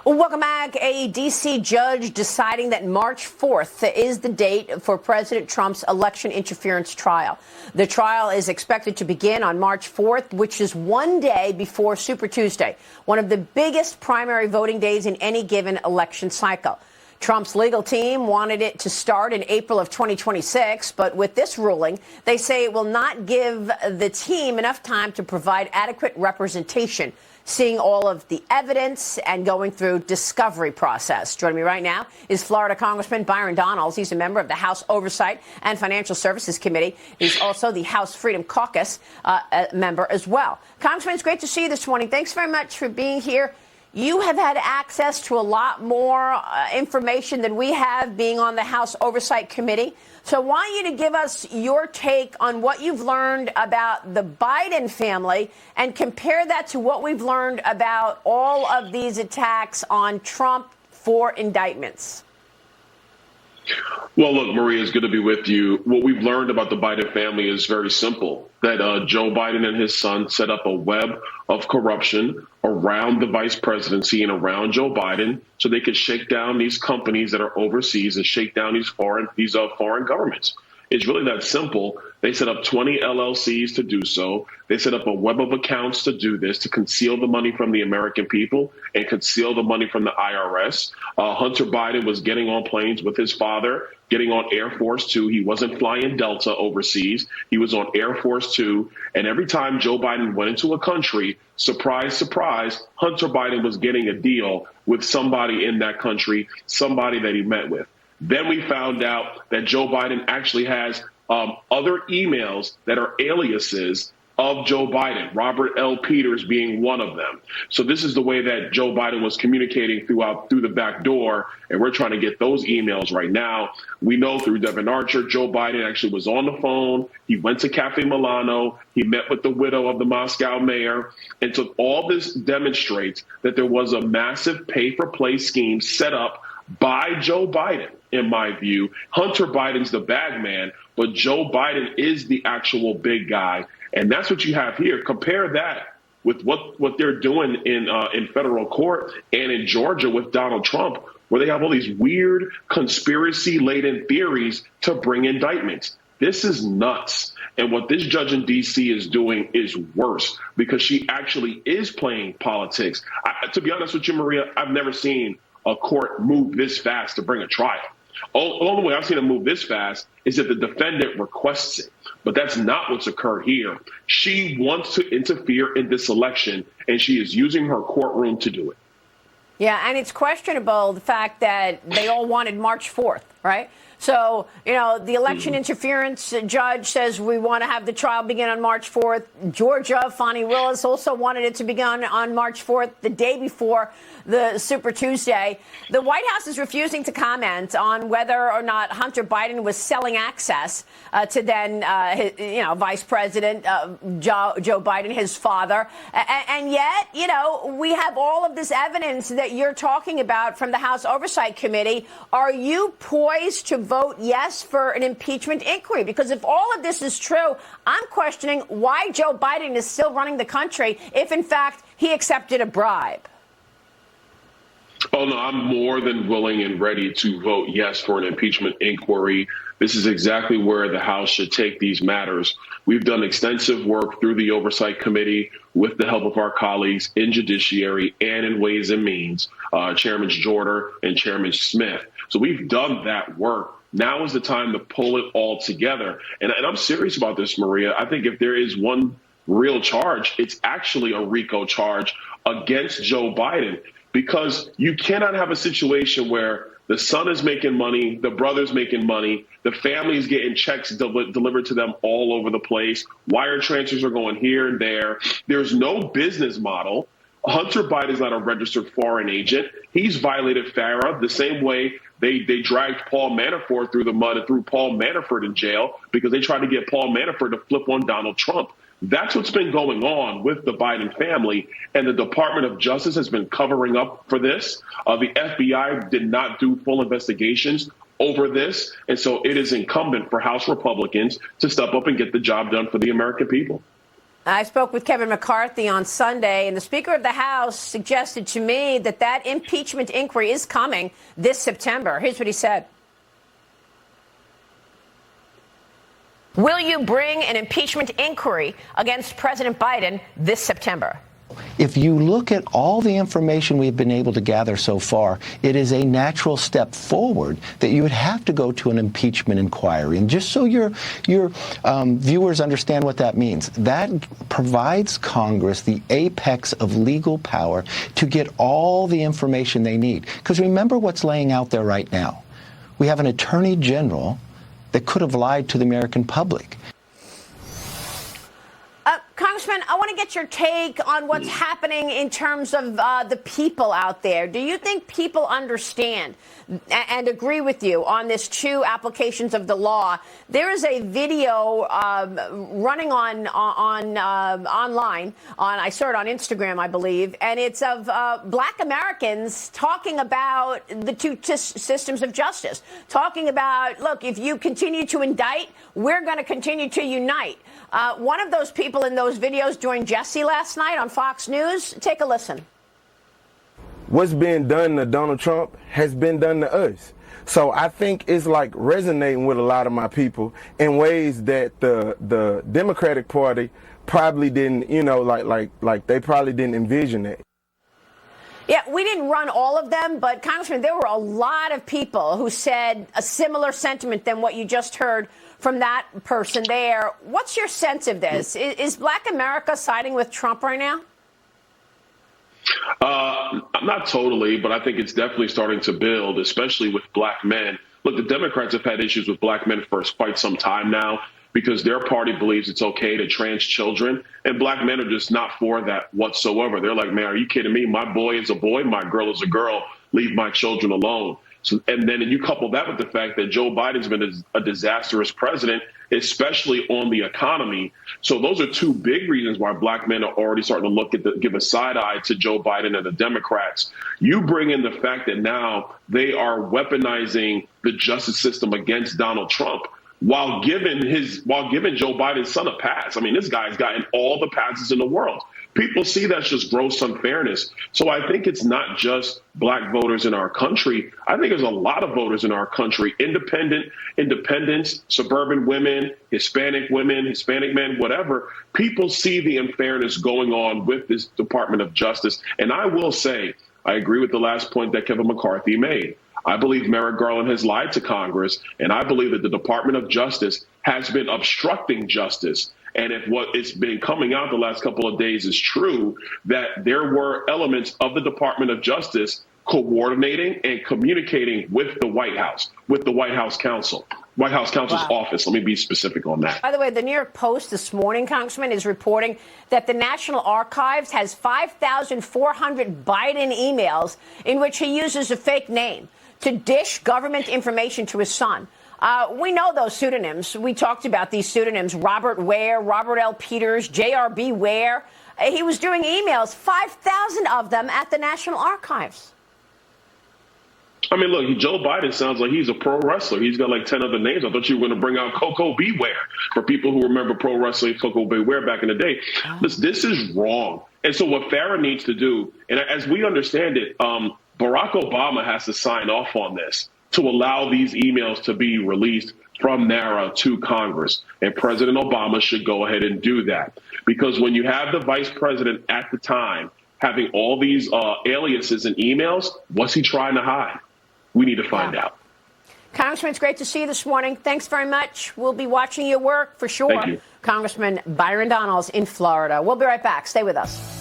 Well, welcome back. A D.C. judge deciding that March 4th is the date for President Trump's election interference trial. The trial is expected to begin on March 4th, which is one day before Super Tuesday, one of the biggest primary voting days in any given election cycle. Trump's legal team wanted it to start in April of 2026, but with this ruling, they say it will not give the team enough time to provide adequate representation, seeing all of the evidence and going through discovery process. Joining me right now is Florida Congressman Byron Donalds. He's a member of the House Oversight and Financial Services Committee. He's also the House Freedom Caucus member as well. Congressman, it's great to see you this morning. Thanks very much for being here. You have had access to a lot more information than we have, being on the House Oversight Committee. So I want you to give us your take on what you've learned about the Biden family and compare that to what we've learned about all of these attacks on Trump for indictments. Well, look, Maria, it's good to be with you. What we've learned about the Biden family is very simple, that Joe Biden and his son set up a web of corruption around the vice presidency and around Joe Biden so they could shake down these companies that are overseas and shake down these foreign governments. It's really that simple. They set up 20 LLCs to do so. They set up a web of accounts to do this, to conceal the money from the American people and conceal the money from the IRS. Hunter Biden was getting on planes with his father, getting on Air Force Two. He wasn't flying Delta overseas. He was on Air Force Two. And every time Joe Biden went into a country, surprise, surprise, Hunter Biden was getting a deal with somebody in that country, somebody that he met with. Then we found out that Joe Biden actually has other emails that are aliases of Joe Biden, Robert L. Peters being one of them. So this is the way that Joe Biden was communicating through the back door, and we're trying to get those emails right now. We know through Devin Archer, Joe Biden actually was on the phone. He went to Cafe Milano. He met with the widow of the Moscow mayor. And so all this demonstrates that there was a massive pay-for-play scheme set up by Joe Biden, in my view. Hunter Biden's the bag man, but Joe Biden is the actual big guy. And that's what you have here. Compare that with what they're doing in federal court and in Georgia with Donald Trump, where they have all these weird conspiracy-laden theories to bring indictments. This is nuts. And what this judge in D.C. is doing is worse, because she actually is playing politics. To be honest with you, Maria, I've never seen a court move this fast to bring a trial. The only way I've seen it move this fast is if the defendant requests it. But that's not what's occurred here. She wants to interfere in this election, and she is using her courtroom to do it. Yeah, and it's questionable, the fact that they all wanted March 4th, right? So, the election interference judge says we want to have the trial begin on March 4th. Georgia, Fani Willis also wanted it to begin on March 4th, the day before the Super Tuesday. The White House is refusing to comment on whether or not Hunter Biden was selling access to then, Vice President Joe Biden, his father. And yet, we have all of this evidence that you're talking about from the House Oversight Committee. Are you poised to vote yes for an impeachment inquiry? Because if all of this is true, I'm questioning why Joe Biden is still running the country if, in fact, he accepted a bribe. Oh, no, I'm more than willing and ready to vote yes for an impeachment inquiry. This is exactly where the House should take these matters. We've done extensive work through the Oversight Committee with the help of our colleagues in Judiciary and in Ways and Means, Chairman Jordan and Chairman Smith. So we've done that work. Now is the time to pull it all together. And I'm serious about this, Maria. I think if there is one real charge, it's actually a RICO charge against Joe Biden, because you cannot have a situation where the son is making money, the brother's making money, the family's getting checks delivered to them all over the place. Wire transfers are going here and there. There's no business model. Hunter Biden is not a registered foreign agent. He's violated FARA the same way they dragged Paul Manafort through the mud and threw Paul Manafort in jail because they tried to get Paul Manafort to flip on Donald Trump. That's what's been going on with the Biden family, and the Department of Justice has been covering up for this. The FBI did not do full investigations over this, and so it is incumbent for House Republicans to step up and get the job done for the American people. I spoke with Kevin McCarthy on Sunday, and the Speaker of the House suggested to me that that impeachment inquiry is coming this September. Here's what he said. Will you bring an impeachment inquiry against President Biden this September? If you look at all the information we've been able to gather so far, it is a natural step forward that you would have to go to an impeachment inquiry. And just so your viewers understand what that means, that provides Congress the apex of legal power to get all the information they need. Because remember what's laying out there right now. We have an attorney general that could have lied to the American public. Congressman, I want to get your take on what's happening in terms of the people out there. Do you think people understand and agree with you on this two applications of the law? There is a video running online. I saw it on Instagram, I believe, and it's of black Americans talking about the two systems of justice, talking about, look, if you continue to indict, we're going to continue to unite. One of those people in those videos joined Jesse last night on Fox News. Take a listen. What's being done to Donald Trump has been done to us. So I think it's like resonating with a lot of my people in ways that the Democratic Party probably didn't, like they probably didn't envision it. Yeah, we didn't run all of them, but Congressman, there were a lot of people who said a similar sentiment than what you just heard from that person there. What's your sense of this? Is Black America siding with Trump right now? Not totally, but I think it's definitely starting to build, especially with black men. Look, the Democrats have had issues with black men for quite some time now because their party believes it's okay to trans children, and black men are just not for that whatsoever. They're like, man, are you kidding me? My boy is a boy, my girl is a girl. Leave my children alone. So, and then you couple that with the fact that Joe Biden's been a disastrous president, especially on the economy. So those are two big reasons why black men are already starting to give a side eye to Joe Biden and the Democrats. You bring in the fact that now they are weaponizing the justice system against Donald Trump while giving Joe Biden's son a pass. I mean, this guy's gotten all the passes in the world. People see that's just gross unfairness. So I think it's not just black voters in our country. I think there's a lot of voters in our country, independents, suburban women, Hispanic men, whatever. People see the unfairness going on with this Department of Justice. And I will say, I agree with the last point that Kevin McCarthy made. I believe Merrick Garland has lied to Congress, and I believe that the Department of Justice has been obstructing justice. And if what has been coming out the last couple of days is true, that there were elements of the Department of Justice coordinating and communicating with the White House counsel. White House counsel's office. Let me be specific on that. By the way, the New York Post this morning, Congressman, is reporting that the National Archives has 5,400 Biden emails in which he uses a fake name to dish government information to his son. We know those pseudonyms. We talked about these pseudonyms: Robert Ware, Robert L. Peters, J.R.B. Ware. He was doing emails, 5,000 of them at the National Archives. I mean, look, Joe Biden sounds like he's a pro wrestler. He's got like 10 other names. I thought you were going to bring out Coco Beware for people who remember pro wrestling, Coco Beware back in the day. This is wrong. And so what Farah needs to do, and as we understand it, Barack Obama has to sign off on this to allow these emails to be released from NARA to Congress. And President Obama should go ahead and do that. Because when you have the vice president at the time having all these aliases and emails, what's he trying to hide? We need to find out. Congressman, it's great to see you this morning. Thanks very much. We'll be watching your work for sure. Thank you. Congressman Byron Donalds in Florida. We'll be right back. Stay with us.